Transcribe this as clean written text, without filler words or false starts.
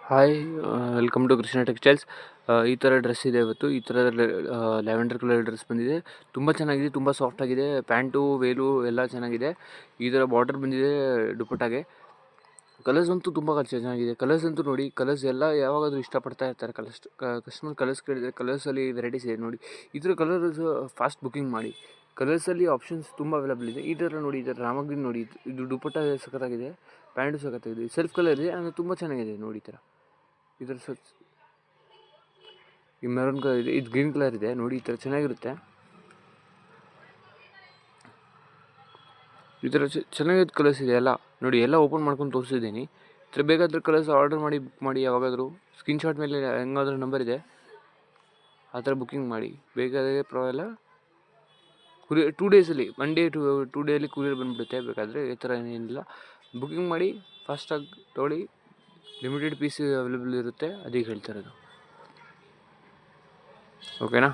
Hi welcome to Krishna Textiles. ಈ ಥರ dress ಇದೆ ಇವತ್ತು. ಈ ಥರ ಲ್ಯಾವೆಂಡರ್ ಕಲರ್ ಡ್ರೆಸ್ ಬಂದಿದೆ. ತುಂಬ ಚೆನ್ನಾಗಿದೆ, ತುಂಬ ಸಾಫ್ಟ್ ಆಗಿದೆ. ಪ್ಯಾಂಟು ವೇಲು ಎಲ್ಲ ಚೆನ್ನಾಗಿದೆ. ಈ ಥರ ಬಾರ್ಡರ್ ಬಂದಿದೆ ದುಪಟ್ಟಾಗೆ. ಕಲರ್ಸ್ ಅಂತೂ ತುಂಬ ಚೆನ್ನಾಗಿದೆ. ಕಲರ್ಸ್ ಅಂತೂ ನೋಡಿ, ಕಲರ್ಸ್ ಎಲ್ಲ ಯಾವಾಗಾದರೂ ಇಷ್ಟಪಡ್ತಾ ಇರ್ತಾರೆ. ಕಸ್ಟಮರ್ ಕಲರ್ಸ್ ಕೇಳಿದರೆ ಕಲರ್ಸಲ್ಲಿ ವೆರೈಟೀಸ್ ಇದೆ ನೋಡಿ. ಈ ಥರ ಕಲರ್ಸ್ ಫಾಸ್ಟ್ ಬುಕ್ಕಿಂಗ್ ಮಾಡಿ. ಕಲರ್ಸಲ್ಲಿ ಆಪ್ಷನ್ಸ್ ತುಂಬ ಅವೈಲಬಲ್ ಇದೆ. ಈ ಥರ ನೋಡಿ, ಈ ಥರ ರಾಮಗ್ರೀನ್ ನೋಡಿ, ಇದು ದುಪಟ್ಟ ಸಖತ್ತಾಗಿದೆ, ಪ್ಯಾಂಟು ಸಖತ್ತಾಗಿದೆ, ಸೆಲ್ಫ್ ಕಲರ್ ಇದೆ, ಅಂದರೆ ತುಂಬ ಚೆನ್ನಾಗಿದೆ ನೋಡಿ. ಈ ಥರ ಇದರ ಈ ಮೆರೂನ್ ಕಲರ್ ಇದೆ, ಇದು ಗ್ರೀನ್ ಕಲರ್ ಇದೆ ನೋಡಿ. ಈ ಥರ ಚೆನ್ನಾಗಿರುತ್ತೆ. ಈ ಥರ ಚೆನ್ನಾಗಿರೋ ಕಲರ್ಸ್ ಇದೆ ಎಲ್ಲ ನೋಡಿ. ಎಲ್ಲ ಓಪನ್ ಮಾಡ್ಕೊಂಡು ತೋರಿಸಿದ್ದೀನಿ. ಈ ಥರ ಬೇಕಾದ್ರೆ ಕಲರ್ಸ್ ಆರ್ಡರ್ ಮಾಡಿ ಬುಕ್ ಮಾಡಿ. ಯಾವಾಗಾದರೂ ಸ್ಕ್ರೀನ್ಶಾಟ್ ಮೇಲೆ ಹೆಂಗಾದ್ರೂ ನಂಬರ್ ಇದೆ, ಆ ಥರ ಬುಕ್ಕಿಂಗ್ ಮಾಡಿ. ಬೇಕಾದರೆ ಪರವಾಗಿಲ್ಲ, ಕುರಿಯರ್ 2 ಡೇಸಲ್ಲಿ, 1 ಡೇ ಟು ಡೇಲಿ ಕುರಿಯರ್ ಬಂದುಬಿಡುತ್ತೆ. ಬೇಕಾದರೆ ಈ ಥರ ಏನಿಲ್ಲ, ಬುಕ್ಕಿಂಗ್ ಮಾಡಿ ಫಾಸ್ಟಾಗಿ ತೊಗೊಳ್ಳಿ. ಲಿಮಿಟೆಡ್ ಪೀಸ್ ಅವೈಲೇಬಲ್ ಇರುತ್ತೆ, ಅದಕ್ಕೆ ಹೇಳ್ತಾ ಇರೋದು. ಓಕೆನಾ?